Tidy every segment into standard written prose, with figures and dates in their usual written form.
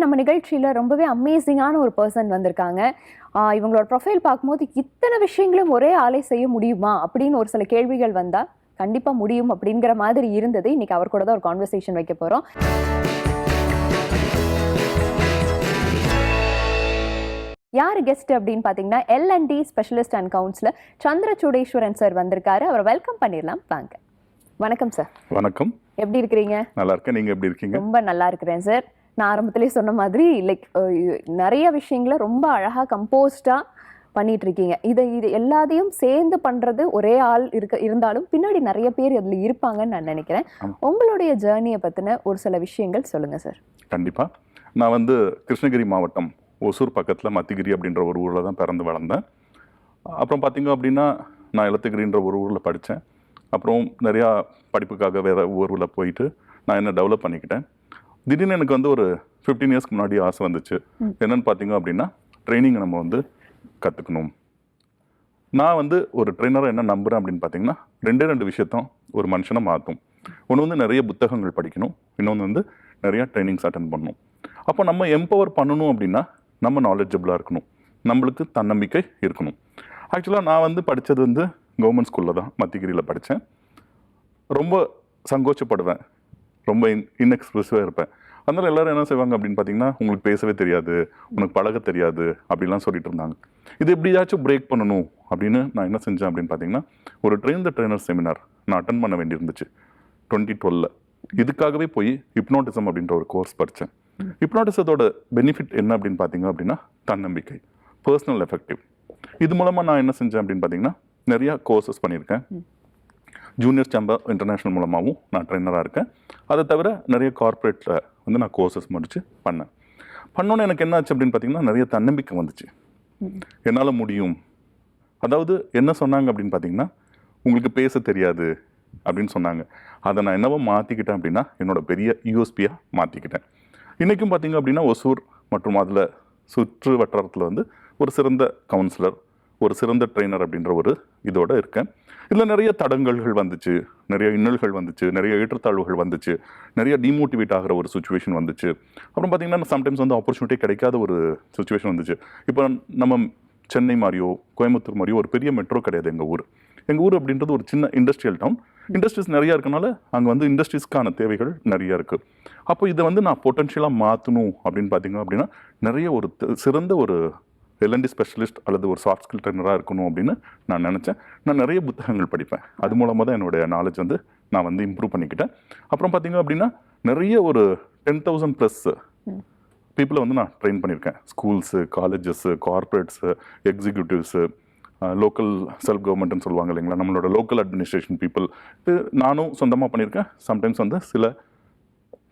நம்ம நிகழ்ச்சியில ரொம்பவே அமேசிங்கான ஒரு பர்சன் வந்திருக்காங்க. இவங்களோட ப்ரொஃபைல் பார்க்கும்போது இத்தனை விஷயங்களும் ஒரே ஆளே செய்ய முடியுமா அப்படின்னு ஒரு சில கேள்விகள் வந்தா கண்டிப்பா முடியும் அப்படிங்கிற மாதிரி இருந்தது. இன்னைக்கு அவர் கூட தான் ஒரு கான்வர்சேஷன் வைக்க போறோம். யாரு கெஸ்ட் அப்படின்னு பாத்தீங்கன்னா L&D specialist and counsellor Chandrasoodeswaran sir வந்திருக்காரு. அவரை வெல்கம் பண்ணிடலாம் வாங்க. வணக்கம் சார். வணக்கம். எப்படி இருக்கிறீங்க? நல்லா இருக்கேன். நீங்க எப்படி இருக்கீங்க? ரொம்ப நல்லா இருக்கிறேன் சார். நான் ஆரம்பத்திலேயே சொன்ன மாதிரி லைக் நிறைய விஷயங்களை ரொம்ப அழகா கம்போஸ்டா பண்ணிட்டு இருக்கீங்க. இது எல்லாத்தையும் சேர்ந்து பண்றது ஒரே ஆள் இருந்தாலும் பின்னாடி நிறைய பேர் அதுல இருப்பாங்கன்னு நான் நினைக்கிறேன். உங்களுடைய ஜேர்னியை பத்தின ஒரு சில விஷயங்கள் சொல்லுங்க சார். கண்டிப்பா. நான் வந்து கிருஷ்ணகிரி மாவட்டம் ஒசூர் பக்கத்தில் மத்திகிரி அப்படின்ற ஒரு ஊரில் தான் பிறந்து வளர்ந்தேன். அப்புறம் பார்த்தீங்க அப்படின்னா நான் எழுத்துகிரின்ற ஒரு ஊரில் படித்தேன். அப்புறம் நிறையா படிப்புக்காக வேறு ஊரில் போயிட்டு நான் என்ன டெவலப் பண்ணிக்கிட்டேன். திடீர்னு எனக்கு வந்து ஒரு 15 இயர்ஸ்க்கு முன்னாடி ஆசை வந்துச்சு. என்னென்னு பார்த்தீங்க அப்படின்னா ட்ரைனிங் நம்ம வந்து கற்றுக்கணும். நான் வந்து ஒரு ட்ரெயினராக என்ன நம்புகிறேன் அப்படின்னு பார்த்தீங்கன்னா ரெண்டு விஷயத்தான் ஒரு மனுஷனை மாற்றும். ஒன்று வந்து நிறைய புத்தகங்கள் படிக்கணும், இன்னொன்று வந்து நிறையா ட்ரைனிங்ஸ் அட்டன் பண்ணணும். அப்போ நம்ம எம்பவர் பண்ணணும் அப்படின்னா நம்ம நாலேஜபிளாக இருக்கணும், நம்மளுக்கு தன்னம்பிக்கை இருக்கணும். ஆக்சுவலாக நான் வந்து படித்தது வந்து கவர்மெண்ட் ஸ்கூலில் தான் மத்திகிரியில் படித்தேன். ரொம்ப சங்கோச்சப்படுவேன், ரொம்ப இன்எக்ஸ்பிரசிவாக இருப்பேன். அதனால் எல்லோரும் என்ன செய்வாங்க அப்படின்னு பார்த்தீங்கன்னா உங்களுக்கு பேசவே தெரியாது, உனக்கு பழக தெரியாது அப்படிலாம் சொல்லிட்டு இருந்தாங்க. இது எப்படியாச்சும் பிரேக் பண்ணணும் அப்படின்னு நான் என்ன செஞ்சேன் அப்படின்னு பார்த்தீங்கன்னா ஒரு ட்ரெயினர் செமினார் நான் அட்டன் பண்ண வேண்டியிருந்துச்சு 2012. இதுக்காகவே போய் ஹிப்னோட்டிசம் அப்படின்ற ஒரு கோர்ஸ் படித்தேன். ஹிப்னோட்டிசத்தோட பெனிஃபிட் என்ன அப்படின்னு பார்த்தீங்க அப்படின்னா தன்னம்பிக்கை, பர்சனல் எஃபெக்டிவ். இது மூலமாக நான் என்ன செஞ்சேன் அப்படின்னு பார்த்தீங்கன்னா நிறையா கோர்சஸ் பண்ணியிருக்கேன். ஜூனியர் சேம்பர் இன்டர்நேஷ்னல் மூலமாகவும் நான் ட்ரெயினராக இருக்கேன். அதை தவிர நிறைய கார்ப்பரேட்டில் வந்து நான் கோர்சஸ் முடித்து பண்ணோன்னே எனக்கு என்ன ஆச்சு அப்படின்னு பார்த்தீங்கன்னா நிறைய தன்னம்பிக்கை வந்துச்சு. என்னால் முடியும். அதாவது என்ன சொன்னாங்க அப்படின்னு பார்த்தீங்கன்னா உங்களுக்கு பேச தெரியாது அப்படின்னு சொன்னாங்க. அதை நான் என்னவோ மாற்றிக்கிட்டேன் அப்படின்னா என்னோடய பெரிய யூஎஸ்பியாக மாற்றிக்கிட்டேன். இன்றைக்கும் பார்த்தீங்க அப்படின்னா ஒசூர் மற்றும் அதில் சுற்று வட்டாரத்தில் வந்து ஒரு சிறந்த கவுன்சிலர், ஒரு சிறந்த ட்ரெயினர் அப்படின்ற ஒரு இதோடு இருக்கேன். இதில் நிறைய தடங்கல்கள் வந்துச்சு, நிறைய இன்னல்கள் வந்துச்சு, நிறைய ஏற்றத்தாழ்வுகள் வந்துச்சு, நிறைய டிமோட்டிவேட் ஆகிற ஒரு சுச்சுவேஷன் வந்துச்சு. அப்புறம் பார்த்திங்கன்னா சம்டைம்ஸ் வந்து ஆப்பர்ச்சுனிட்டி கிடைக்காத ஒரு சுச்சுவேஷன் வந்துச்சு. இப்போ நம்ம சென்னை மாதிரியோ கோயம்புத்தூர் மாதிரியோ ஒரு பெரிய மெட்ரோ கிடையாது எங்கள் ஊர். எங்கள் ஊர் அப்படின்றது ஒரு சின்ன இண்டஸ்ட்ரியல் டவுன். இண்டஸ்ட்ரீஸ் நிறையா இருக்கனால அங்கே வந்து இண்டஸ்ட்ரீஸ்க்கான தேவைகள் நிறையா இருக்குது. அப்போ இதை வந்து நான் பொட்டன்ஷியலாக மாற்றணும் அப்படின்னு பார்த்தீங்க அப்படின்னா நிறைய ஒரு சிறந்த ஒரு L&D ஸ்பெஷலிஸ்ட் அல்லது ஒரு சாஃப்ட் ஸ்கில் ட்ரெயினராக இருக்கணும் அப்படின்னு நான் நினச்சேன். நான் நிறைய புத்தகங்கள் படிப்பேன். அது மூலமாக தான் என்னுடைய நாலேஜ் வந்து நான் வந்து இம்ப்ரூவ் பண்ணிக்கிட்டேன். அப்புறம் பார்த்தீங்க அப்படின்னா நிறைய ஒரு 10,000+ பீப்புளை வந்து நான் ட்ரெயின் பண்ணியிருக்கேன். Schools, colleges, கார்ப்பரேட்ஸு, executives, local self கவர்மெண்ட்னு சொல்லுவாங்க இல்லைங்களா, நம்மளோட லோக்கல் அட்மினிஸ்ட்ரேஷன் பீப்புள். இது நானும் சொந்தமாக பண்ணியிருக்கேன். சம்டைம்ஸ் வந்து சில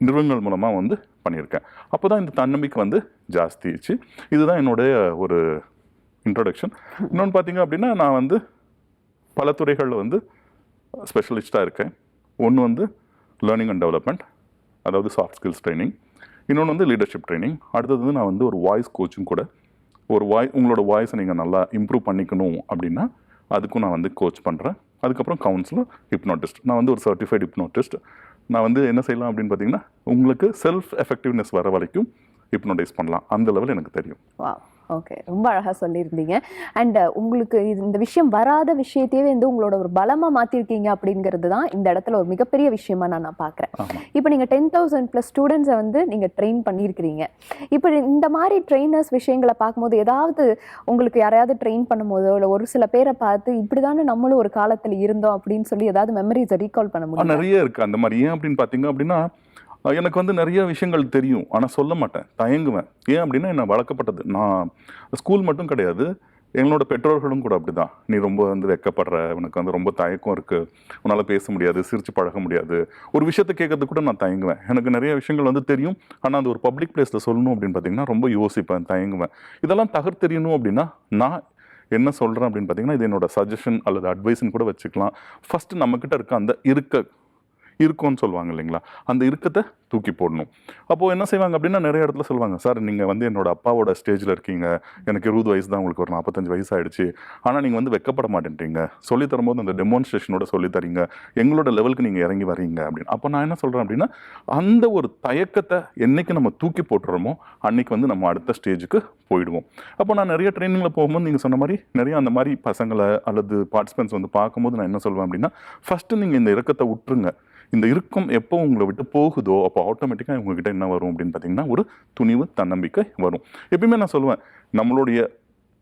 நிறுவனங்கள் மூலமாக வந்து பண்ணியிருக்கேன். அப்போ தான் இந்த தன்னம்பிக்கை வந்து ஜாஸ்திச்சு. இதுதான் என்னுடைய ஒரு இன்ட்ரோடக்ஷன். இன்னொன்று பார்த்தீங்க அப்படின்னா நான் வந்து பல துறைகளில் வந்து ஸ்பெஷலிஸ்ட்டாக இருக்கேன். ஒன்று வந்து லேர்னிங் அண்ட் டெவலப்மெண்ட், அதாவது சாஃப்ட் ஸ்கில்ஸ் ட்ரைனிங். இன்னொன்று வந்து லீடர்ஷிப் ட்ரைனிங். அடுத்தது வந்து நான் வந்து ஒரு வாய்ஸ் கோச்சும் கூட. உங்களோட வாய்ஸை நீங்கள் நல்லா இம்ப்ரூவ் பண்ணிக்கணும் அப்படின்னா அதுக்கும் நான் வந்து கோச் பண்ணுறேன். அதுக்கப்புறம் கவுன்சிலர், ஹிப்னோட்டிஸ்ட். நான் வந்து ஒரு சர்டிஃபைடு ஹிப்னோட்டிஸ்ட். நான் வந்து என்ன செய்யலாம் அப்படின்னு பார்த்தீங்கன்னா உங்களுக்கு செல்ஃப் எஃபெக்டிவ்னஸ் வர வரைக்கும் ஹிப்னோடைஸ் பண்ணலாம். அந்த லெவல் எனக்கு தெரியும். ஓகே, ரொம்ப அழகாக சொல்லியிருந்தீங்க. அண்ட் உங்களுக்கு இந்த விஷயம் வராத விஷயத்தையே வந்து உங்களோட ஒரு பலமாக மாற்றிருக்கீங்க அப்படிங்கிறது தான் இந்த இடத்துல ஒரு மிகப்பெரிய விஷயமா நான் பார்க்குறேன். இப்போ நீங்கள் 10,000+ ஸ்டூடெண்ட்ஸை வந்து நீங்கள் ட்ரெயின் பண்ணியிருக்கிறீங்க. இப்போ இந்த மாதிரி ட்ரெயினர்ஸ் விஷயங்களை பார்க்கும்போது ஏதாவது உங்களுக்கு யாரையாவது ட்ரெயின் பண்ணும்போதோ இல்லை ஒரு சில பேரை பார்த்து இப்படி தானே நம்மளும் ஒரு காலத்தில் இருந்தோம் அப்படின்னு சொல்லி ஏதாவது மெமரிஸை ரீகால் பண்ண முடியும்? நிறைய இருக்குது அந்த மாதிரி. ஏன் அப்படின்னு பார்த்தீங்க அப்படின்னா எனக்கு வந்து நிறைய விஷயங்கள் தெரியும், ஆனால் சொல்ல மாட்டேன், தயங்குவேன். ஏன் அப்படின்னா என்ன வளர்க்கப்பட்டது. நான் ஸ்கூல் மட்டும் கிடையாது, எங்களோட பெற்றோர்களும் கூட அப்படி தான். நீ ரொம்ப வந்து வெக்கப்படுற, உனக்கு வந்து ரொம்ப தயக்கம் இருக்குது, உன்னால் பேச முடியாது, சிரித்து பழக முடியாது, ஒரு விஷயத்தை கேட்கறதுக்கு கூட நான் தயங்குவேன். எனக்கு நிறைய விஷயங்கள் வந்து தெரியும், ஆனால் அது ஒரு பப்ளிக் பிளேஸில் சொல்லணும் அப்படின்னு பார்த்தீங்கன்னா ரொம்ப யோசிப்பேன், தயங்குவேன். இதெல்லாம் தகர்த்தெறியணும் அப்படின்னா நான் என்ன சொல்கிறேன் அப்படின்னு பார்த்தீங்கன்னா இது என்னோட சஜஷன் அல்லது அட்வைஸ்ன்னு கூட வச்சுக்கலாம். ஃபஸ்ட்டு நம்மக்கிட்ட இருக்க அந்த இருக்கும்னு சொல்லுவாங்க இல்லைங்களா, அந்த இறுக்கத்தை தூக்கி போடணும். அப்போது என்ன செய்வாங்க அப்படின்னா, நிறைய இடத்துல சொல்லுவாங்க, சார் நீங்கள் வந்து என்னோட அப்பாவோட ஸ்டேஜில் இருக்கீங்க, எனக்கு 20 வயசு தான், உங்களுக்கு ஒரு 45 வயசு ஆயிடுச்சு, ஆனால் நீங்கள் வந்து வெக்கப்பட மாட்டேன்றீங்க, சொல்லித் தரும்போது அந்த டெமான்ஸ்ட்ரேஷனோட சொல்லி தரீங்க, எங்களோட லெவலுக்கு நீங்கள் இறங்கி வரீங்க அப்படின்னு. அப்போ நான் என்ன சொல்கிறேன் அப்படின்னா, அந்த ஒரு தயக்கத்தை என்னைக்கு நம்ம தூக்கி போட்டுறோமோ அன்னைக்கு வந்து நம்ம அடுத்த ஸ்டேஜுக்கு போயிடுவோம். அப்போ நான் நிறைய ட்ரைனிங்கில் போகும்போது நீங்கள் சொன்ன மாதிரி நிறைய அந்த மாதிரி பசங்களை அல்லது பார்ட்டிசிபென்ட்ஸ் வந்து பார்க்கும்போது நான் என்ன சொல்வேன் அப்படின்னா, ஃபஸ்ட்டு நீங்கள் இந்த இறக்கத்தை விட்டுருங்க. இந்த இறுக்கம் எப்போ உங்களை விட்டு போகுதோ அப்போ ஆட்டோமேட்டிக்காக உங்ககிட்ட என்ன வரும் அப்படின்னு பார்த்தீங்கன்னா, ஒரு துணிவு, தன்னம்பிக்கை வரும். எப்பயுமே நான் சொல்லுவேன், நம்மளுடைய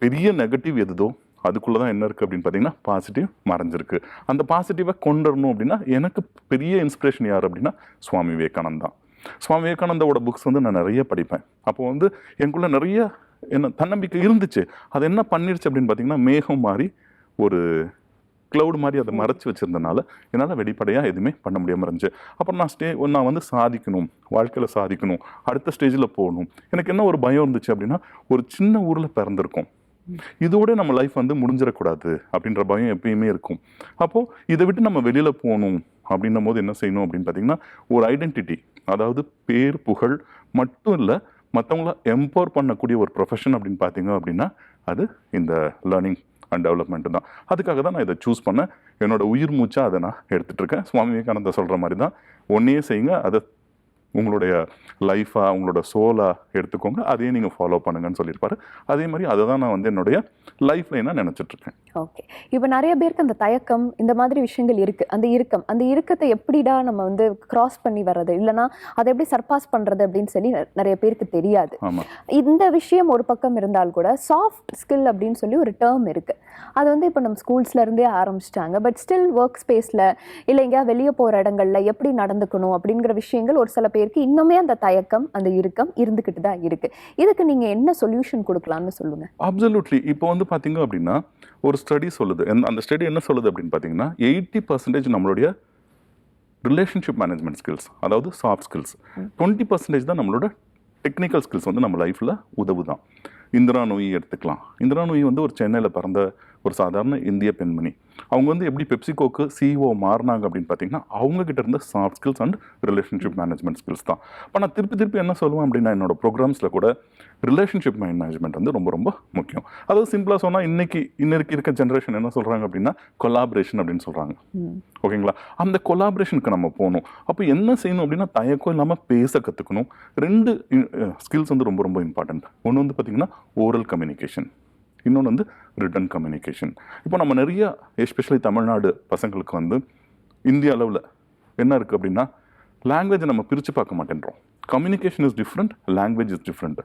பெரிய நெகட்டிவ் எதுதோ அதுக்குள்ளே தான் என்ன இருக்குது அப்படின்னு பார்த்தீங்கன்னா பாசிட்டிவ் மறைஞ்சிருக்கு. அந்த பாசிட்டிவை கொண்டு வரணும் அப்படின்னா எனக்கு பெரிய இன்ஸ்பிரேஷன் யார் அப்படின்னா சுவாமி விவேகானந்த் தான். சுவாமி விவேகானந்தாவோட புக்ஸ் வந்து நான் நிறைய படிப்பேன். அப்போது வந்து எனக்குள்ள நிறைய என்ன தன்னம்பிக்கை இருந்துச்சு. அது என்ன பண்ணிருச்சு அப்படின்னு பார்த்தீங்கன்னா, மேகம் மாதிரி ஒரு க்ளவுட் மாதிரி அதை மறைச்சி வச்சுருந்தனால என்னால் வெளிப்படையாக எதுவுமே பண்ண முடியாமல் இருந்துச்சு. அப்புறம் நான் வந்து சாதிக்கணும், வாழ்க்கையில் சாதிக்கணும், அடுத்த ஸ்டேஜில் போகணும். எனக்கு என்ன ஒரு பயம் இருந்துச்சு அப்படின்னா, ஒரு சின்ன ஊரில் பிறந்திருக்கோம், இதோட நம்ம லைஃப் வந்து முடிஞ்சிடக்கூடாது அப்படின்ற பயம் எப்பயுமே இருக்கும். அப்போது இதை விட்டு நம்ம வெளியில் போகணும் அப்படின்னும் போது என்ன செய்யணும் அப்படின்னு பார்த்தீங்கன்னா, ஒரு ஐடென்டிட்டி, அதாவது பேர் புகழ் மட்டும் இல்லை, மற்றவங்கள எம்பவர் பண்ணக்கூடிய ஒரு ப்ரொஃபஷன் அப்படின்னு பார்த்தீங்க அப்படின்னா அது இந்த லேர்னிங் அண்ட் டெவலப்மெண்ட்டு தான். அதுக்காக தான் நான் இதை சூஸ் பண்ணேன். என்னோட உயிர் மூச்சாக அதை நான் எடுத்துகிட்ருக்கேன். சுவாமி விவேகானந்தா சொல்கிற மாதிரி தான், ஒன்றையே செய்யுங்க, அதை உங்களுடைய லைஃபாக உங்களோட சோலாக எடுத்துக்கோங்க, அதையே நீங்கள் ஃபாலோ பண்ணுங்கன்னு சொல்லியிருப்பாரு. அதே மாதிரி அதை தான் நான் வந்து என்னுடைய லைஃப்ல நான் நினச்சிட்ருக்கேன். ஓகே, இப்போ நிறைய பேருக்கு அந்த தயக்கம் இந்த மாதிரி விஷயங்கள் இருக்குது. அந்த இறுக்கத்தை எப்படிடா நம்ம வந்து கிராஸ் பண்ணி வர்றது, இல்லைனா அதை எப்படி சர்பாஸ் பண்ணுறது அப்படின்னு சொல்லி நிறைய பேருக்கு தெரியாது. இந்த விஷயம் ஒரு பக்கம் இருந்தால் கூட சாஃப்ட் ஸ்கில் அப்படின்னு சொல்லி ஒரு டேர்ம் இருக்குது. அது வந்து இப்போ நம்ம ஸ்கூல்ஸ்லேருந்தே ஆரம்பிச்சிட்டாங்க. பட் ஸ்டில் ஒர்க் ஸ்பேஸில் இல்லை எங்கேயா வெளியே போகிற இடங்கள்ல எப்படி நடந்துக்கணும் அப்படிங்கிற விஷயங்கள் ஒரு சில பேருக்கு இன்னுமே அந்த தயக்கம், அந்த இறுக்கம் இருந்துக்கிட்டு தான் இருக்குது. இதுக்கு நீங்கள் என்ன சொல்யூஷன் கொடுக்கலாம்னு சொல்லுங்கள். அப்சல்யூட்லி. இப்போ வந்து பார்த்தீங்க அப்படின்னா, ஒரு ஸ்டடி சொல்லுது, அந்த ஸ்டடி என்ன சொல்லுது அப்படின்னு பார்த்தீங்கன்னா, 80% நம்மளுடைய ரிலேஷன்ஷிப் மேனேஜ்மெண்ட் ஸ்கில்ஸ், அதாவது சாஃப்ட் ஸ்கில்ஸ், 20% தான் நம்மளோட டெக்னிக்கல் ஸ்கில்ஸ் வந்து நம்ம லைஃப்பில் உதவுதான். இந்திரா நூயி எடுத்துக்கலாம். இந்திரா நூயி வந்து ஒரு சென்னையில் பிறந்த ஒரு சாதாரண இந்திய பெண்மணி. அவங்க வந்து எப்படி பெப்சிகோக்கு சிஇஓ மாறினாங்க அப்படின்னு பார்த்தீங்கன்னா, அவங்ககிட்ட இருந்த soft skills and relationship management skills தான். இப்போ நான் திருப்பி என்ன சொல்லுவேன் அப்படின்னா, என்னோட ப்ரோக்ராம்ஸில் கூட ரிலேஷன்ஷிப் மேனேஜ்மெண்ட் வந்து ரொம்ப ரொம்ப முக்கியம். அதாவது சிம்பிளாக சொன்னால், இன்னைக்கு இருக்க ஜென்ரேஷன் என்ன சொல்கிறாங்க அப்படின்னா, கொலாபரேஷன் அப்படின்னு சொல்கிறாங்க. ஓகேங்களா, அந்த கொலாபரேஷனுக்கு நம்ம போகணும். அப்போ என்ன செய்யணும் அப்படின்னா, தயக்கம் இல்லாமல் பேச கற்றுக்கணும். 2 ஸ்கில்ஸ் வந்து ரொம்ப ரொம்ப இம்பார்ட்டன்ட். ஒன்று வந்து பார்த்திங்கன்னா ஓரல் கம்யூனிகேஷன், இன்னொன்று வந்து ரிட்டன் கம்யூனிகேஷன். இப்போ நம்ம நிறைய எஸ்பெஷலி தமிழ்நாடு பசங்களுக்கு வந்து இந்திய அளவில் என்ன இருக்குது அப்படின்னா, லாங்குவேஜை நம்ம பிரித்து பார்க்க மாட்டேன்றோம். Communication is different, language is different.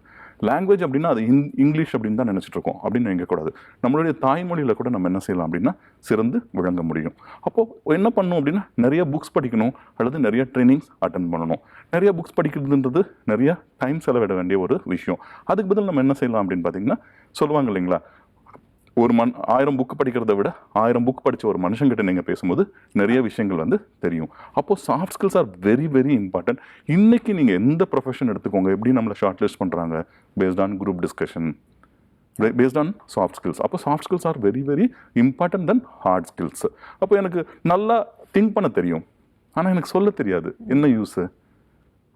Language அப்படின்னா அது இங்கிலீஷ் அப்படின்னு தான் நினச்சிட்டு இருக்கோம், அப்படின்னு நினைக்கக்கூடாது. நம்மளுடைய தாய்மொழியில் கூட நம்ம என்ன செய்யலாம் அப்படின்னா சிறந்து விளங்க முடியும். அப்போது என்ன பண்ணணும் அப்படின்னா, நிறைய புக்ஸ் படிக்கணும் அல்லது நிறைய ட்ரைனிங்ஸ் அட்டன் பண்ணணும். நிறைய புக்ஸ் படிக்கிறதுன்றது நிறைய டைம் செலவிட வேண்டிய ஒரு விஷயம். அதுக்கு பதில் நம்ம என்ன செய்யலாம் அப்படின்னு பார்த்தீங்கன்னா, சொல்லுவாங்க இல்லைங்களா, 1000 புக்கு படிக்கிறத விட 1000 புக் படித்த ஒரு மனுஷங்கிட்ட நீங்கள் பேசும்போது நிறைய விஷயங்கள் வந்து தெரியும். அப்போது soft skills are very very important. இன்றைக்கி நீங்கள் எந்த ப்ரொஃபஷன் எடுத்துக்கோங்க, எப்படி நம்மளை ஷார்ட் லிஸ்ட் பண்ணுறாங்க, based on group discussion, based on soft skills. அப்போ soft skills are very very important then hard skills. அப்போ எனக்கு நல்லா திங்க் பண்ண தெரியும், ஆனால் எனக்கு சொல்ல தெரியாது, என்ன யூஸு?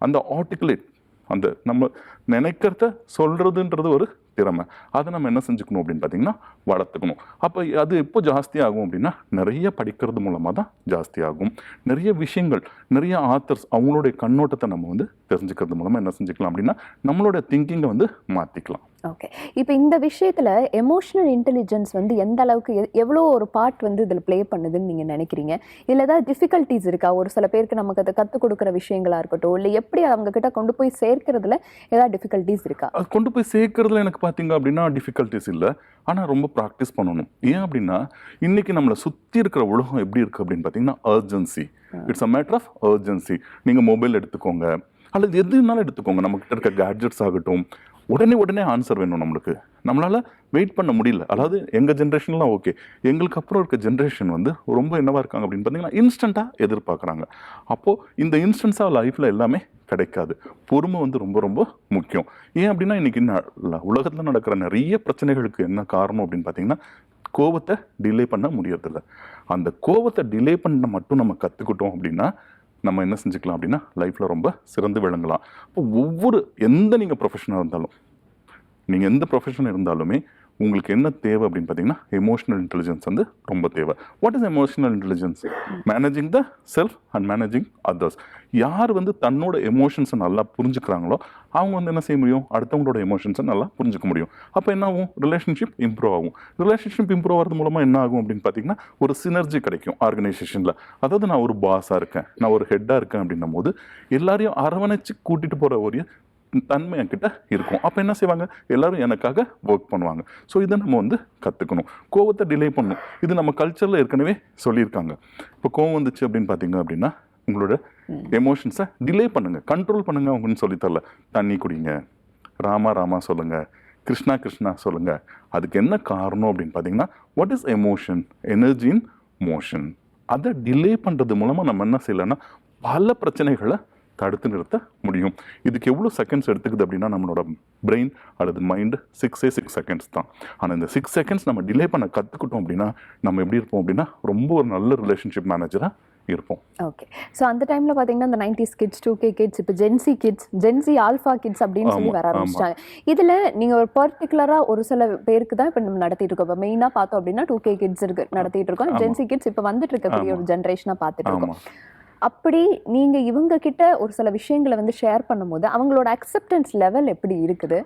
அந்த ஆர்டிகுலேட், அந்த நம்ம நினைக்கிறத சொல்கிறதுன்றது ஒரு திறமை. அதை நம்ம என்ன செஞ்சுக்கணும் அப்படின்னு பார்த்தீங்கன்னா வளர்த்துக்கணும். அப்போ அது எப்போ ஜாஸ்தி ஆகும் அப்படின்னா, நிறைய படிக்கிறது மூலமாக தான் ஜாஸ்தி ஆகும். நிறைய விஷயங்கள், நிறைய ஆத்தர்ஸ் அவங்களுடைய கண்ணோட்டத்தை நம்ம வந்து தெரிஞ்சுக்கிறது மூலமாக என்ன செஞ்சுக்கலாம் அப்படின்னா, நம்மளோட திங்கிங்கை வந்து மாற்றிக்கலாம். ஓகே, இப்போ இந்த விஷயத்தில் எமோஷனல் இன்டெலிஜென்ஸ் வந்து எந்த அளவுக்கு எவ்வளோ ஒரு பார்ட் வந்து இதில் ப்ளே பண்ணுதுன்னு நீங்கள் நினைக்கிறீங்க? இதில் ஏதாவது டிஃபிகல்ட்டிஸ் இருக்கா? ஒரு சில பேருக்கு நமக்கு அதை கற்றுக் கொடுக்குற விஷயங்களாக இருக்கட்டும், இல்லை எப்படி அவங்கக்கிட்ட கொண்டு போய் சேர்க்கிறதுல ஏதாவது டிஃபிகல்ட்டிஸ் இருக்கா? அது கொண்டு போய் சேர்க்கறதுல எனக்கு பார்த்தீங்க அப்படின்னா டிஃபிகல்ட்டிஸ் இல்லை, ஆனால் ரொம்ப ப்ராக்டிஸ் பண்ணணும். ஏன் அப்படின்னா, இன்றைக்கி நம்மளை சுற்றி இருக்கிற உலகம் எப்படி இருக்குது அப்படின்னு பார்த்தீங்கன்னா urgency. It's a matter of urgency. நீங்கள் மொபைல் எடுத்துக்கோங்க அல்லது எதுனாலும் எடுத்துக்கோங்க, நம்மக்கிட்ட இருக்க கேட்ஜெட்ஸ் ஆகட்டும், உடனே ஆன்சர் வேணும் நம்மளுக்கு. நம்மளால் வெயிட் பண்ண முடியல. அதாவது எங்கள் ஜென்ரேஷன்லாம் ஓகே, எங்களுக்கு அப்புறம் இருக்க ஜென்ரேஷன் வந்து ரொம்ப என்னவாக இருக்காங்க அப்படின்னு பார்த்தீங்கன்னா இன்ஸ்டண்ட்டாக எதிர்பார்க்குறாங்க. அப்போது இந்த இன்ஸ்டன்ஸாக லைஃப்பில் எல்லாமே கிடைக்காது. பொறுமை வந்து ரொம்ப ரொம்ப முக்கியம். ஏன் அப்படின்னா, இன்றைக்கி உலகத்தில் நடக்கிற நிறைய பிரச்சனைகளுக்கு என்ன காரணம் அப்படின்னு பார்த்தீங்கன்னா, கோபத்தை டிலே பண்ண முடியறதில்ல. அந்த கோபத்தை டிலே பண்ண மட்டும் நம்ம கற்றுக்கிட்டோம் அப்படின்னா, நம்ம என்ன செஞ்சுக்கலாம் அப்படின்னா லைஃப்பில் ரொம்ப சிறந்து விளங்கலாம். இப்போ எந்த நீங்கள் ப்ரொஃபஷனாக இருந்தாலும், நீங்கள் எந்த ப்ரொஃபஷன் இருந்தாலுமே உங்களுக்கு என்ன தேவை அப்படின்னு பார்த்தீங்கன்னா எமோஷனல் இன்டெலிஜென்ஸ் வந்து ரொம்ப தேவை. What is emotional intelligence? Managing the self and managing others. யார் வந்து தன்னோட எமோஷன்ஸை நல்லா புரிஞ்சுக்கிறாங்களோ அவங்க வந்து என்ன செய்ய முடியும், அடுத்தவங்களோட எமோஷன்ஸை நல்லா புரிஞ்சுக்க முடியும். அப்போ என்ன ஆகும், ரிலேஷன்ஷிப் இம்ப்ரூவ் ஆகும். ரிலேஷன்ஷிப் இம்ப்ரூவ் ஆகிறது மூலமாக என்ன ஆகும் அப்படின்னு பார்த்தீங்கன்னா ஒரு சினர்ஜி கிடைக்கும் ஆர்கனைசேஷனில். அதாவது நான் ஒரு பாஸாக இருக்கேன், நான் ஒரு ஹெட்டாக இருக்கேன் அப்படின்னும் போது எல்லாரையும் அரவணைச்சு கூட்டிகிட்டு போகிற ஒரு தன்மை என்கிட்ட இருக்கும். அப்போ என்ன செய்வாங்க, எல்லாரும் எனக்காக ஒர்க் பண்ணுவாங்க. ஸோ இதை நம்ம வந்து கற்றுக்கணும். கோவத்தை டிலே பண்ணணும். இது நம்ம கல்ச்சரில் ஏற்கனவே சொல்லியிருக்காங்க. இப்போ கோவம் வந்துச்சு அப்படின்னு பார்த்தீங்க அப்படின்னா உங்களோட எமோஷன்ஸை டிலே பண்ணுங்க, கண்ட்ரோல் பண்ணுங்க. அவங்கன்னு சொல்லித்தரல, தண்ணி குடிங்க, ராமா ராமா சொல்லுங்க, கிருஷ்ணா கிருஷ்ணா சொல்லுங்க. அதுக்கு என்ன காரணம் அப்படின்னு பார்த்தீங்கன்னா what is emotion? Energy in motion. அதை டிலே பண்ணுறது மூலமாக நம்ம என்ன செய்யலைன்னா பல பிரச்சனைகளை தடுத்து நிறுத்த முடியும். இதுக்கு எவ்வளோ செகண்ட்ஸ் எடுத்துக்குது அப்படின்னா நம்மளோட பிரெயின் அல்லது மைண்டு 6 செகண்ட்ஸ் தான். ஆனால் இந்த 6 செகண்ட்ஸ் நம்ம டிலே பண்ண கற்றுக்கிட்டோம் அப்படின்னா நம்ம எப்படி இருப்போம் அப்படின்னா ரொம்ப ஒரு நல்ல ரிலேஷன்ஷிப் மேனேஜராக இருப்போம். ஓகே. ஸோ அந்த டைமில் பார்த்தீங்கன்னா இந்த 90s கிட்ஸ், 2K கிட்ஸ், இப்போ gen Z kids, gen Z alpha kids அப்படின்னு சொல்லி வர ஆரம்பிச்சிட்டாங்க. இதில் நீங்கள் ஒரு பர்டிகுலராக ஒரு சில பேருக்கு தான் இப்போ நம்ம நடத்திட்டு இருக்கோம். இப்போ மெயினாக பார்த்தோம் அப்படின்னா 2K கிட்ஸ் நடத்திட்டு இருக்கோம். ஜென்சி கிட்ஸ் இப்போ வந்துட்டு இருக்கக்கூடிய ஒரு ஜென்ரேஷனாக பார்த்துட்டு இருக்கோம். அப்படி நீங்க இவங்க கிட்ட ஒரு சில விஷயங்களை வந்து ஷேர் பண்ணும்போது அவங்களோட அக்செப்டன்ஸ் லெவல் எப்படி இருக்குது?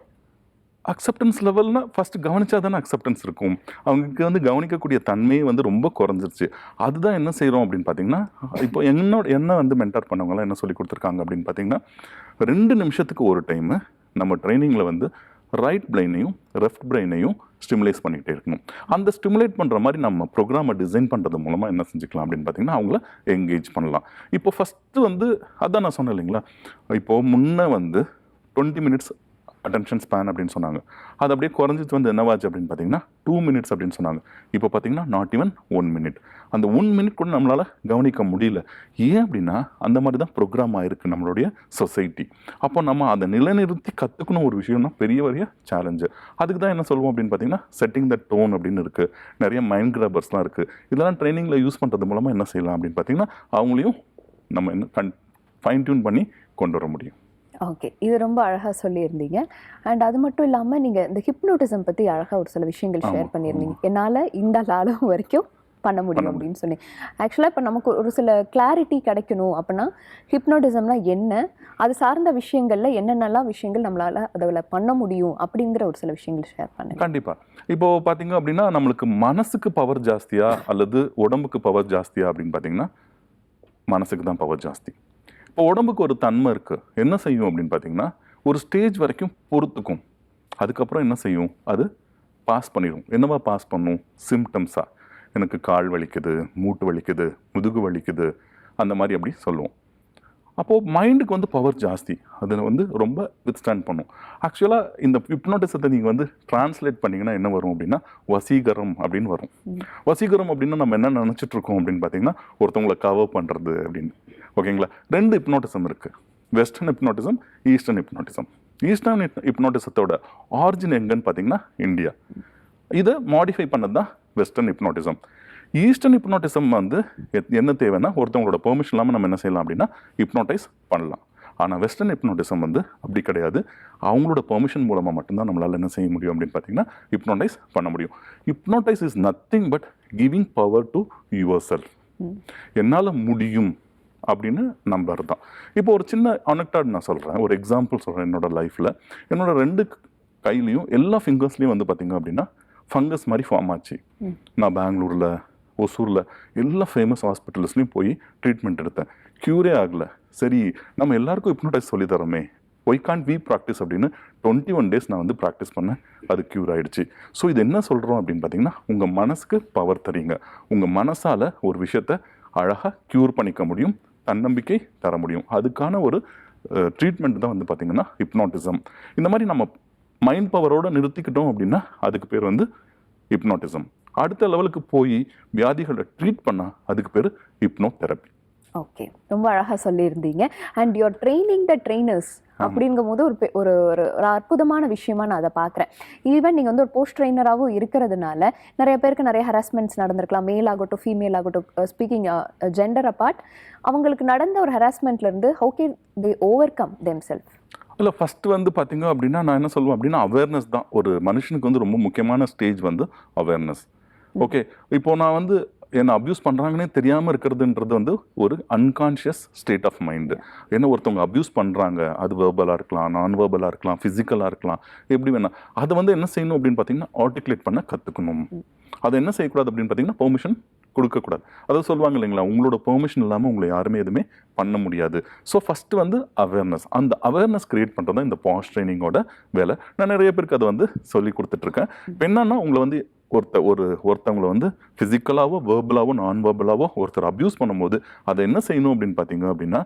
அக்செப்டன்ஸ் லெவல்னா ஃபர்ஸ்ட் கவனிச்சா தானே அக்செப்டன்ஸ் இருக்கும். அவங்களுக்கு வந்து கவனிக்கக்கூடிய தன்மையே வந்து ரொம்ப குறைஞ்சிருச்சு. அதுதான் என்ன செய்கிறோம் அப்படின்னு பார்த்தீங்கன்னா இப்போ என்ன வந்து மென்டார் பண்ணவங்களாம் என்ன சொல்லி கொடுத்துருக்காங்க அப்படின்னு பார்த்தீங்கன்னா 2 நிமிஷத்துக்கு ஒரு டைமு நம்ம ட்ரைனிங்கில் வந்து ரைட் பிரெயினையும் லெஃப்ட் பிரெயினையும் ஸ்டிமுலேட் பண்ணிக்கிட்டே இருக்கணும். அந்த ஸ்டிமுலேட் பண்ணுற மாதிரி நம்ம ப்ரோக்ராமை டிசைன் பண்ணுறது மூலமாக என்ன செஞ்சுக்கலாம் அப்படின்னு பார்த்தீங்கன்னா அவங்கள என்கேஜ் பண்ணலாம். இப்போ ஃபஸ்ட்டு வந்து அதான் நான் சொன்னேன் இல்லைங்களா, இப்போது முன்னே வந்து 20 மினிட்ஸ் அட்டென்ஷன் ஸ்பேன் அப்படின்னு சொன்னாங்க. அது அப்படியே குறைஞ்சிட்டு வந்து என்னவாச்சு அப்படின்னு பார்த்தீங்கன்னா 2 மினிட்ஸ் அப்படின்னு சொன்னாங்க. இப்போ பார்த்தீங்கன்னா நாட் ஈவன் 1 மினிட். அந்த 1 மினிட் கூட நம்மளால் கவனிக்க முடியல. ஏன் அப்படின்னா அந்த மாதிரி தான் ப்ரோக்ராம் ஆகிருக்கு நம்மளுடைய சொசைட்டி. அப்போ நம்ம அதை நிலைநிறுத்தி கற்றுக்கணும் ஒரு விஷயம்னா பெரிய சேலஞ்சு. அதுக்கு தான் என்ன சொல்லுவோம் அப்படின்னு பார்த்தீங்கன்னா செட்டிங் த டோன் அப்படின்னு இருக்குது. நிறைய மைண்ட் கிராபர்ஸ்லாம் இருக்குது. இதெல்லாம் ட்ரைனிங்கில் யூஸ் பண்ணுறது மூலமாக என்ன செய்யலாம் அப்படின்னு பார்த்தீங்கன்னா அவங்களையும் நம்ம என்ன ஃபைன் டியூன் பண்ணி கொண்டு வர முடியும். ஓகே, இது ரொம்ப அழகாக சொல்லியிருந்தீங்க. அண்ட் அது மட்டும் இல்லாமல் நீங்கள் இந்த ஹிப்னோட்டிசம் பற்றி அழகாக ஒரு சில விஷயங்கள் ஷேர் பண்ணியிருந்தீங்க. என்னால் இந்த அளவு வரைக்கும் பண்ண முடியும் அப்படின்னு சொல்லி. ஆக்சுவலாக இப்போ நமக்கு ஒரு சில கிளாரிட்டி கிடைக்கணும் அப்படின்னா ஹிப்னோட்டிசம்னா என்ன, அது சார்ந்த விஷயங்களில் என்னென்னலாம் விஷயங்கள் நம்மளால் அதில் பண்ண முடியும் அப்படிங்கிற ஒரு சில விஷயங்கள் ஷேர் பண்ணுங்க. கண்டிப்பாக. இப்போது பார்த்தீங்க அப்படின்னா நம்மளுக்கு மனசுக்கு பவர் ஜாஸ்தியா அல்லது உடம்புக்கு பவர் ஜாஸ்தியா அப்படின்னு பார்த்தீங்கன்னா மனசுக்கு தான் பவர் ஜாஸ்தி. இப்போ உடம்புக்கு ஒரு தன்மை இருக்குது. என்ன செய்யும் அப்படின்னு பார்த்தீங்கன்னா ஒரு ஸ்டேஜ் வரைக்கும் பொறுத்துக்கும். அதுக்கப்புறம் என்ன செய்யும், அது பாஸ் பண்ணிடும். என்னவா பாஸ் பண்ணும், சிம்டம்ஸாக. எனக்கு கால் வலிக்குது, மூட்டு வலிக்குது, முதுகு வலிக்குது, அந்த மாதிரி அப்படி சொல்லுவோம். அப்போது மைண்டுக்கு வந்து பவர் ஜாஸ்தி. அதில் வந்து ரொம்ப வித்ஸ்டாண்ட் பண்ணும். ஆக்சுவலாக இந்த ஹிப்னோட்டிசத்தை நீங்கள் வந்து டிரான்ஸ்லேட் பண்ணிங்கன்னா என்ன வரும் அப்படின்னா வசீகரம் அப்படின்னு வரும். வசீகரம் அப்படின்னா நம்ம என்ன நினச்சிட்ருக்கோம் அப்படின்னு பார்த்தீங்கன்னா ஒருத்தவங்களை கவர் பண்ணுறது அப்படின்னு. ஓகேங்களா, 2 ஹிப்னோட்டிசம் இருக்குது. Western hypnotism, eastern hypnotism. Eastern ஹிப்னோட்டிசத்தோட ஆரிஜின் எங்கன்னு பார்த்தீங்கன்னா இந்தியா. இதை மாடிஃபை பண்ணது தான் வெஸ்டர்ன் ஹிப்னோட்டிசம். ஈஸ்டர்ன் ஹிப்னோட்டிசம் வந்து என்ன தேவைன்னா ஒருத்தவங்களோட பெர்மிஷன் இல்லாமல் நம்ம என்ன செய்யலாம் அப்படின்னா ஹிப்னோட்டைஸ் பண்ணலாம். ஆனால் வெஸ்டர்ன் ஹிப்னோட்டிசம் வந்து அப்படி கிடையாது. அவங்களோட பெர்மிஷன் மூலமாக மட்டும்தான் நம்மளால் என்ன செய்ய முடியும் அப்படின்னு பார்த்தீங்கன்னா ஹிப்னோட்டைஸ் பண்ண முடியும். Hypnotise is nothing but giving power to yourself. என்னால் முடியும் அப்படின்னு நம்பர் தான். இப்போ ஒரு சின்ன அனெக்டாட் நான் சொல்கிறேன், ஒரு எக்ஸாம்பிள் சொல்கிறேன். என்னோடய லைஃப்பில் என்னோட 2 கையிலையும் எல்லா ஃபிங்கர்ஸ்லையும் வந்து பார்த்திங்க அப்படின்னா ஃபங்கஸ் மாதிரி ஃபார்ம் ஆச்சு. நான் பெங்களூரில், ஒசூரில் எல்லா ஃபேமஸ் ஹாஸ்பிட்டல்ஸ்லையும் போய் ட்ரீட்மெண்ட் எடுத்தேன். க்யூரே ஆகலை. சரி, நம்ம எல்லாருக்கும் ஹிப்னோடைஸ் சொல்லி தரோமே, ஒய் கான்ட் வி ப்ராக்டிஸ் அப்படின்னு 21 டேஸ் நான் வந்து ப்ராக்டிஸ் பண்ணேன். அது க்யூர் ஆகிடுச்சு. ஸோ இது என்ன சொல்கிறோம் அப்படின்னு பார்த்தீங்கன்னா உங்கள் மனசுக்கு பவர் தரீங்க. உங்கள் மனசால் ஒரு விஷயத்தை அழகாக க்யூர் பண்ணிக்க முடியும், தன்னம்பிக்கை தர முடியும். அதுக்கான ஒரு ட்ரீட்மெண்ட் தான் வந்து பார்த்திங்கன்னா ஹிப்னோட்டிசம். இந்த மாதிரி நம்ம மைண்ட் பவரோடு நிறுத்திக்கிட்டோம் அப்படின்னா அதுக்கு பேர் வந்து ஹிப்னோட்டிசம். அடுத்த லெவலுக்கு போய் வியாதிகளை ட்ரீட் பண்ணால் அதுக்கு பேர் ஹிப்னோ தெரப்பி. ஓகே, ரொம்ப அழகா சொல்லியிருந்தீங்க. And you're training the trainers அப்படிங்கும் போது ஒரு ஒரு ஒரு அற்புதமான விஷயமா நான் அதை பார்க்குறேன். ஈவன் நீங்கள் வந்து ஒரு போஸ்ட் ட்ரெயினராகவும் இருக்கிறதுனால நிறைய பேருக்கு நிறைய ஹராஸ்மெண்ட்ஸ் நடந்திருக்கலாம். மேல் ஆகட்டும், ஃபீமேல் ஆகட்டும், ஸ்பீக்கிங் ஜெண்டர் அப்பார்ட், அவங்களுக்கு நடந்த ஒரு ஹராஸ்மெண்ட்லேருந்து how can they overcome them self? இல்லை, ஃபஸ்ட்டு வந்து பார்த்தீங்க அப்படின்னா நான் என்ன சொல்லுவேன் அப்படின்னா அவேர்னஸ் தான். ஒரு மனுஷனுக்கு வந்து ரொம்ப முக்கியமான ஸ்டேஜ் வந்து அவேர்னஸ். ஓகே, இப்போ நான் வந்து என்னை அப்யூஸ் பண்ணுறாங்கன்னே தெரியாமல் இருக்கிறதுன்றது வந்து ஒரு அன்கான்ஷியஸ் ஸ்டேட் ஆஃப் மைண்டு. ஏன்னா ஒருத்தவங்க அப்யூஸ் பண்ணுறாங்க, அது வேர்பலாக இருக்கலாம், நான் வேர்பலாக இருக்கலாம், ஃபிசிக்கலாக இருக்கலாம், எப்படி வேணால். அதை வந்து என்ன செய்யணும் அப்படின்னு பார்த்தீங்கன்னா ஆர்டிகுலேட் பண்ண கற்றுக்கணும். அதை என்ன செய்யக்கூடாது அப்படின்னு பார்த்தீங்கன்னா பெர்மிஷன் கொடுக்கக்கூடாது. அதாவது சொல்லுவாங்க இல்லைங்களா, உங்களோட பெர்மிஷன் இல்லாமல் உங்களை யாருமே எதுவுமே பண்ண முடியாது. ஸோ ஃபஸ்ட்டு வந்து அவேர்னஸ். அந்த அவேர்னஸ் கிரியேட் பண்ணுறது தான் இந்த பாஸ் ட்ரைனிங்கோட வேலை. நான் நிறைய பேருக்கு அதை வந்து சொல்லி கொடுத்துட்ருக்கேன். இப்போ என்னன்னா உங்களை வந்து ஒருத்தவங்களை வந்து ஃபிசிக்கலாவோ வேர்பலாவோ நான் வேர்பலாவோ ஒருத்தர் அப்யூஸ் பண்ணும்போது அதை என்ன செய்யணும் அப்படின்னு பார்த்தீங்க அப்படின்னா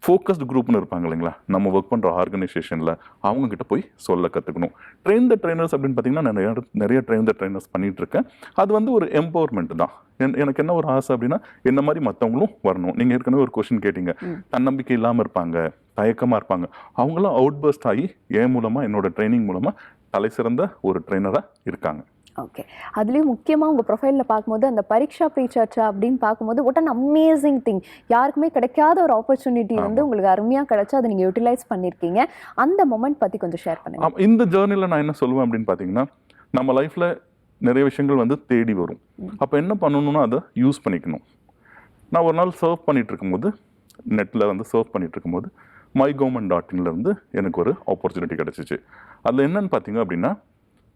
ஃபோக்கஸ்டு குரூப்னு இருப்பாங்க இல்லைங்களா, நம்ம ஒர்க் பண்ணுற ஆர்கனைசேஷனில் அவங்கக்கிட்ட போய் சொல்ல கற்றுக்கணும். ட்ரெயின் த ட்ரெயினர்ஸ் அப்படின்னு பார்த்தீங்கன்னா நான் நிறைய ட்ரெயின் த ட்ரெயினர்ஸ் பண்ணிகிட்ருக்கேன். அது வந்து ஒரு எம்பவர்மெண்ட் தான். எனக்கு என்ன ஒரு ஆசை அப்படின்னா என்ன மாதிரி மற்றவங்களும் வரணும். நீங்கள் ஏற்கனவே ஒரு கொஸ்டின் கேட்டீங்க, தன்னம்பிக்கை இல்லாமல் இருப்பாங்க, தயக்கமாக இருப்பாங்க, அவங்களாம் அவுட் பர்ஸ்ட் ஆகி என் மூலமாக என்னோட ட்ரைனிங் மூலமாக தலை சிறந்த ஒரு ட்ரெயினராக இருக்காங்க. ஓகே, அதுலேயும் முக்கியமாக உங்கள் ப்ரொஃபைலில் பார்க்கும்போது அந்த பரீட்சா ப்ரீ சர்ச்சா அப்படின்னு பார்க்கும்போது வாட் அன் அமேசிங் திங். யாருக்குமே கிடைக்காத ஒரு ஆப்பர்ச்சுனிட்டி வந்து உங்களுக்கு அருமையாக கிடைச்சா அதை நீங்கள் யூட்டிலைஸ் பண்ணியிருக்கீங்க. அந்த மொமெண்ட் பற்றி கொஞ்சம் ஷேர் பண்ணுங்க. இந்த ஜேர்னியில் நான் என்ன சொல்லுவேன் அப்படின்னு பார்த்தீங்கன்னா, நம்ம லைஃப்பில் நிறைய விஷயங்கள் வந்து தேடி வரும். அப்போ என்ன பண்ணணும்னா அதை யூஸ் பண்ணிக்கணும். நான் ஒரு நாள் சர்வ் பண்ணிகிட்டு இருக்கும்போது, நெட்டில் வந்து சர்வ் பண்ணிகிட்டு இருக்கும்போது mygovernment.in எனக்கு ஒரு ஆப்பர்ச்சுனிட்டி கிடச்சிச்சு. அதில் என்னன்னு பார்த்தீங்க அப்படின்னா,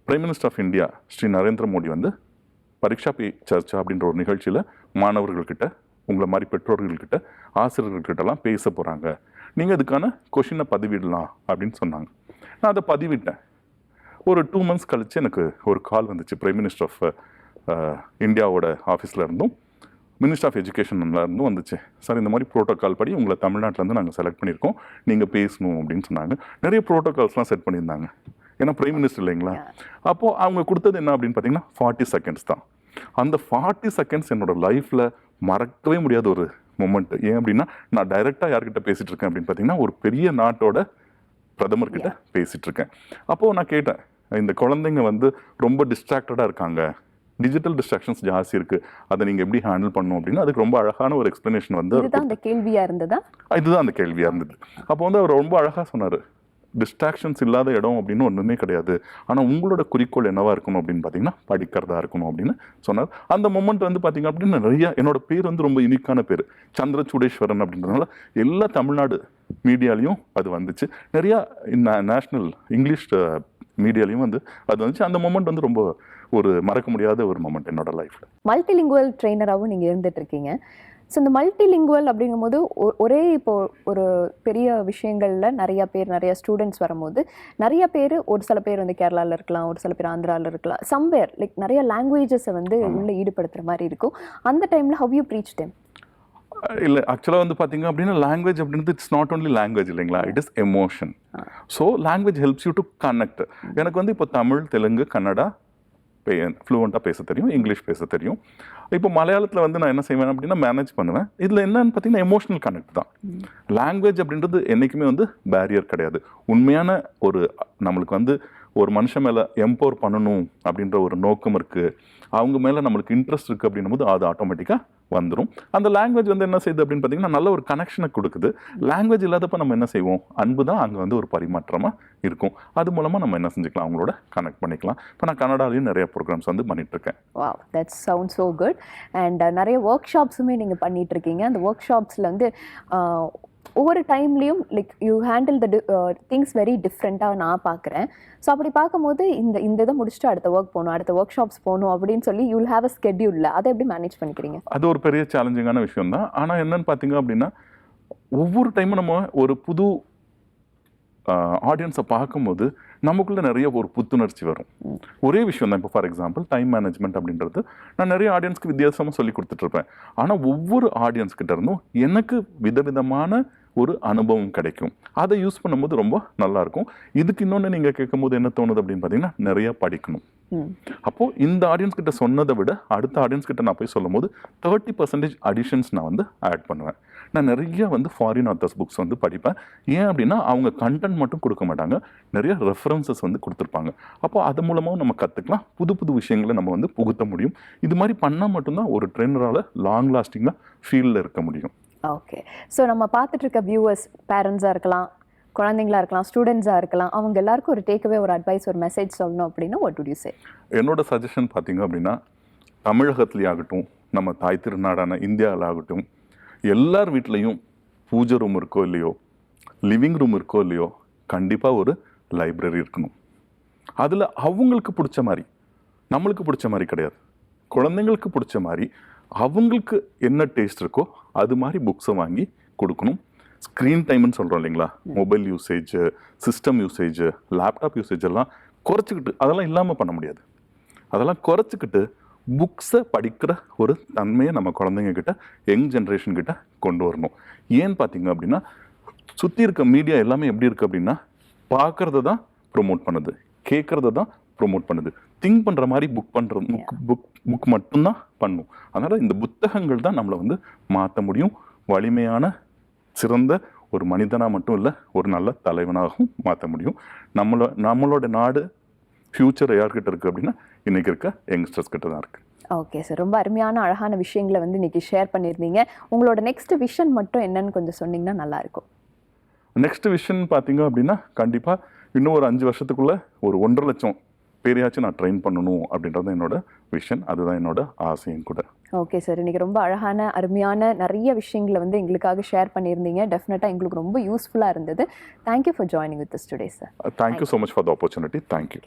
prime minister of India Shri Narendra Modi வந்து பரீட்சா பே சர்ச்சா அப்படின்ற ஒரு நிகழ்ச்சியில் மாணவர்கள்கிட்ட, உங்களை மாதிரி பெற்றோர்கள்கிட்ட, ஆசிரியர்கள்கிட்டலாம் பேச போகிறாங்க, நீங்கள் இதுக்கான கொஷினை பதிவிடலாம் அப்படின்னு சொன்னாங்க. நான் அதை பதிவிட்டேன். ஒரு 2 months கழித்து எனக்கு ஒரு கால் வந்துச்சு. பிரைம் மினிஸ்டர் ஆஃப் இந்தியாவோட ஆஃபீஸில் இருந்தும் மினிஸ்டர் ஆஃப் எஜுகேஷன்லேருந்தும் வந்துச்சு. சார், இந்த மாதிரி ப்ரோட்டோக்கால் படி உங்களை தமிழ்நாட்டிலேருந்து நாங்கள் செலக்ட் பண்ணியிருக்கோம், நீங்கள் பேசணும் அப்படின்னு சொன்னாங்க. நிறைய ப்ரோட்டோக்கால்ஸ்லாம் செட் பண்ணியிருந்தாங்க. ஏன்னா பிரைம் மினிஸ்டர் இல்லைங்களா. அப்போது அவங்க கொடுத்தது என்ன அப்படின்னு பார்த்தீங்கன்னா 40 seconds தான். அந்த 40 seconds என்னோட லைஃப்பில் மறக்கவே முடியாத ஒரு மொமெண்ட். ஏன் அப்படின்னா நான் டைரெக்டாக யார்கிட்ட பேசிகிட்டு இருக்கேன் அப்படின்னு பார்த்தீங்கன்னா ஒரு பெரிய நாட்டோட பிரதமர்கிட்ட பேசிகிட்டு இருக்கேன். அப்போது நான் கேட்டேன், இந்த குழந்தைங்க வந்து ரொம்ப டிஸ்ட்ராக்டடாக இருக்காங்க, டிஜிட்டல் டிஸ்ட்ராக்ஷன்ஸ் ஜாஸ்தி இருக்குது, அதை நீங்கள் எப்படி ஹேண்டில் பண்ணணும் அப்படின்னு அதுக்கு ரொம்ப அழகான ஒரு எக்ஸ்ப்ளனேஷன் வந்து இதுதான் அந்த கேள்வியாக இருந்ததா? இதுதான் அந்த கேள்வியாக இருந்தது. அப்போ வந்து அவர் ரொம்ப அழகாக சொன்னார், டிஸ்ட்ராக்ஷன்ஸ் இல்லாத இடம் அப்படின்னு ஒன்றுமே கிடையாது, ஆனால் உங்களோட குறிக்கோள் என்னவாக இருக்கணும் அப்படின்னு பார்த்தீங்கன்னா படிக்கிறதா இருக்கணும் அப்படின்னு சொன்னார். அந்த மொமெண்ட் வந்து பார்த்தீங்க அப்படின்னா நிறைய, என்னோட பேர் வந்து ரொம்ப யூனிக்கான பேர், சந்திரசூடேஸ்வரன் அப்படின்றதுனால எல்லா தமிழ்நாடு மீடியாலையும் அது வந்துச்சு. நிறையா நேஷ்னல் இங்கிலீஷ் மீடியாலையும் வந்து அது வந்துச்சு. அந்த மொமெண்ட் வந்து ரொம்ப ஒரு மறக்க முடியாத ஒரு மொமெண்ட் என்னோட லைஃப்பில். மல்டிலிங்குவல் ட்ரெயினராகவும் நீங்கள் இருந்துட்டு இருக்கீங்க. ஸோ இந்த மல்டிலிங்குவல் அப்படிங்கும்போது ஒரே இப்போ ஒரு பெரிய விஷயங்களில் நிறைய ஸ்டூடெண்ட்ஸ் வரும்போது நிறைய பேர், ஒரு சில பேர் வந்து கேரளாவில் இருக்கலாம், ஒரு சில பேர் ஆந்திராவில் இருக்கலாம், சம்வேர் லைக் நிறைய லாங்குவேஜஸை வந்து உள்ளே ஈடுபடுத்துகிற மாதிரி இருக்கும். அந்த டைமில் ஹவ் யூ ப்ரீச் தெம்? இல்லை, ஆக்சுவலாக வந்து பார்த்தீங்க அப்படின்னா லாங்குவேஜ் அப்படின்றது இட்ஸ் நாட் ஒன்லி லாங்குவேஜ் இல்லைங்களா, it is emotion. So language helps you to connect. எனக்கு வந்து இப்போ தமிழ், தெலுங்கு, கன்னடா ஃப்ளூவெண்ட்டாக பேச தெரியும், இங்கிலீஷ் பேச தெரியும். இப்போ மலையாளத்தில் வந்து நான் என்ன செய்வேன் அப்படின்னா மேனேஜ் பண்ணுவேன். இதில் என்னன்னு பார்த்தீங்கன்னா எமோஷனல் கனெக்ட் தான். லாங்குவேஜ் அப்படின்றது என்றைக்குமே வந்து பேரியர் கிடையாது. உண்மையான ஒரு நம்மளுக்கு வந்து ஒரு மனுஷன் மேலே எம்பவர் பண்ணணும் அப்படின்ற ஒரு நோக்கம் இருக்குது, அவங்க மேலே நம்மளுக்கு இன்ட்ரெஸ்ட் இருக்குது அப்படின்னும் போது அது ஆட்டோமேட்டிக்காக வந்துடும். அந்த லாங்குவேஜ் வந்து என்ன செய்யுது அப்படின்னு பார்த்தீங்கன்னா நல்ல ஒரு கனெக்ஷனை கொடுக்குது. லாங்குவேஜ் இல்லாதப்போ நம்ம என்ன செய்வோம், அன்பு தான் அங்கே வந்து ஒரு பரிமாற்றமாக இருக்கும். அது மூலமாக நம்ம என்ன செஞ்சுக்கலாம், அவங்களோட கனெக்ட் பண்ணிக்கலாம். இப்போ நான் கன்னடாலையும் நிறைய ப்ரோக்ராம்ஸ் வந்து பண்ணிகிட்ருக்கேன். Wow, that's sound so good. And நிறைய ஒர்க் ஷாப்ஸுமே நீங்கள் பண்ணிகிட்ருக்கீங்க. அந்த ஒர்க் ஷாப்ஸில் வந்து ஒவ்வொரு டைம்லேயும் like you handle the things very டிஃப்ரெண்ட்டாக நான் பார்க்குறேன். ஸோ அப்படி பார்க்கும்போது இந்த இதை முடிச்சுட்டு அடுத்த ஒர்க் போகணும், அடுத்த ஒர்க் ஷாப்ஸ் போகணும் அப்படின்னு சொல்லி யூ வில் ஹேவ் அ ஸ்கெட்யூலில் அதை எப்படி மேனேஜ் பண்ணிக்கிறீங்க? அது ஒரு பெரிய சேலஞ்சிங்கான விஷயம் தான். ஆனால் என்னன்னு பார்த்தீங்க அப்படின்னா ஒவ்வொரு டைமும் நம்ம ஒரு புது ஆடியன்ஸை பார்க்கும்போது நமக்குள்ளே நிறைய ஒரு புத்துணர்ச்சி வரும். ஒரே விஷயம் தான். இப்போ ஃபார் எக்ஸாம்பிள் டைம் மேனேஜ்மெண்ட் அப்படின்றது நான் நிறைய ஆடியன்ஸ்க்கு வித்தியாசமாக சொல்லி கொடுத்துட்ருப்பேன். ஆனால் ஒவ்வொரு ஆடியன்ஸ்கிட்ட இருந்தும் எனக்கு விதவிதமான ஒரு அனுபவம் கிடைக்கும். அதை யூஸ் பண்ணும்போது ரொம்ப நல்லாயிருக்கும். இதுக்கு இன்னொன்று நீங்கள் கேட்கும்போது என்ன தோணுது அப்படின்னு பார்த்தீங்கன்னா நிறையா படிக்கணும். அப்போ இந்த ஆடியன்ஸ் கிட்ட சொன்னதை விட அடுத்த ஆடியன்ஸ் கிட்ட நான் போய் சொல்லும் போது 30% அடிஷன்ஸ் நான் வந்து ஆட் பண்ணுவேன். நான் நிறைய வந்து ஃபாரின் ஆத்தர்ஸ் புக்ஸ் வந்து படிப்பேன். ஏன் அப்படின்னா அவங்க கண்டென்ட் மட்டும் கொடுக்க மாட்டாங்க, நிறைய ரெஃபரன்சஸ் வந்து கொடுத்துருப்பாங்க. அப்போ அது மூலமாக நம்ம கற்றுக்கலாம், புது புது விஷயங்களை நம்ம வந்து புகுத்த முடியும். இது மாதிரி பண்ணால் மட்டும்தான் ஒரு ட்ரெயினரால் லாங் லாஸ்டிங்காக ஃபீல்டில் இருக்க முடியும். ஓகே, ஸோ நம்ம பார்த்துட்டு இருக்க வியூவர்ஸ், பேரண்ட்ஸாக இருக்கலாம், குழந்தைங்களா இருக்கலாம், ஸ்டூடெண்ட்ஸாக இருக்கலாம், அவங்க எல்லாருக்கும் ஒரு டேக்அவே, ஒரு அட்வைஸ், ஒரு மெசேஜ் சொல்லணும் அப்படின்னா வாட் வுட் யூ சே? என்னோட சஜஷன் பார்த்தீங்க அப்படின்னா, தமிழகத்துலேயே ஆகட்டும், நம்ம தாய் திருநாடான இந்தியாவில் ஆகட்டும், எல்லார் வீட்லேயும் பூஜை ரூம் இருக்கோ இல்லையோ, லிவிங் ரூம் இருக்கோ இல்லையோ, கண்டிப்பாக ஒரு லைப்ரரி இருக்கணும். அதில் அவங்களுக்கு பிடிச்ச மாதிரி, நம்மளுக்கு பிடிச்ச மாதிரி கிடையாது, குழந்தைங்களுக்கு பிடிச்ச மாதிரி அவங்களுக்கு என்ன டேஸ்ட் இருக்கோ அது மாதிரி புக்ஸை வாங்கி கொடுக்கணும். ஸ்க்ரீன் டைம்னு சொல்கிறோம் இல்லைங்களா, mobile usage, system usage, laptop usage எல்லாம் குறைச்சிக்கிட்டு, அதெல்லாம் இல்லாமல் பண்ண முடியாது, அதெல்லாம் குறைச்சிக்கிட்டு புக்ஸை படிக்கிற ஒரு தன்மையை நம்ம குழந்தைங்க கிட்ட, யங் ஜென்ரேஷன் கிட்ட கொண்டு வரணும். ஏன்னு பார்த்தீங்க அப்படின்னா, சுற்றி இருக்க மீடியா எல்லாமே எப்படி இருக்குது அப்படின்னா, பார்க்கறத தான் ப்ரொமோட் பண்ணுது, கேட்குறத தான் ப்ரொமோட் பண்ணுது, திங்க் பண்ணுற மாதிரி புக் மட்டும்தான் பண்ணும். அதனால் இந்த புத்தகங்கள் தான் நம்மளை வந்து மாற்ற முடியும், வலிமையான சிறந்த ஒரு மனிதனாக மட்டும் இல்லை, ஒரு நல்ல தலைவனாகவும் மாற்ற முடியும். நம்மளோட நாடு ஃப்யூச்சர் யார்கிட்ட இருக்குது அப்படின்னா, இன்றைக்கி இருக்க யங்ஸ்டர்ஸ் கிட்ட தான் இருக்குது. ஓகே சார், ரொம்ப அருமையான அழகான விஷயங்களை வந்து இன்றைக்கி ஷேர் பண்ணியிருந்தீங்க. உங்களோட நெக்ஸ்ட் விஷன் மட்டும் என்னன்னு கொஞ்சம் சொன்னீங்கன்னா நல்லாயிருக்கும். நெக்ஸ்ட் விஷன் பார்த்தீங்க அப்படின்னா, கண்டிப்பாக இன்னும் ஒரு 5 வருஷத்துக்குள்ளே ஒரு 1.5 லட்சம் பேரையாச்சும் நான் ட்ரெயின் பண்ணணும் அப்படின்றது என்னோட விஷன், அதுதான் என்னோட ஆசையும் கூட. ஓகே சார், இன்றைக்கி ரொம்ப அழகான அருமையான நிறைய விஷயங்களை வந்து எங்களுக்காக ஷேர் பண்ணியிருந்தீங்க. டெஃபினட்டாக எங்களுக்கு ரொம்ப யூஸ்ஃபுல்லாக இருந்தது. Thank you for joining with us today sir. Thank you so much for the opportunity. Thank you.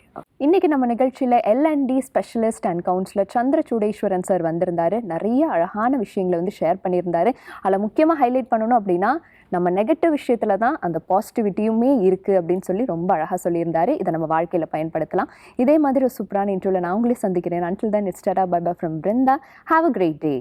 இன்றைக்கி நம்ம நிகழ்ச்சியில் L&D specialist and counsellor Chandrasoodeswaran sir வந்திருந்தார். நிறைய அழகான விஷயங்களை வந்து ஷேர் பண்ணியிருந்தார். அதில் முக்கியமாக ஹைலைட் பண்ணணும் அப்படின்னா, நம்ம நெகட்டிவ் விஷயத்தில் தான் அந்த பாசிட்டிவிட்டியுமே இருக்குது அப்படின்னு சொல்லி ரொம்ப அழகாக சொல்லியிருந்தார். இதை நம்ம வாழ்க்கையில் பயன்படுத்தலாம். இதே மாதிரி ஒரு சூப்பரான இன்டர்வியூவில் நான் உங்களே சந்திக்கிறேன். Until then, it's Tata, bye bye from Brinda. Have a great day.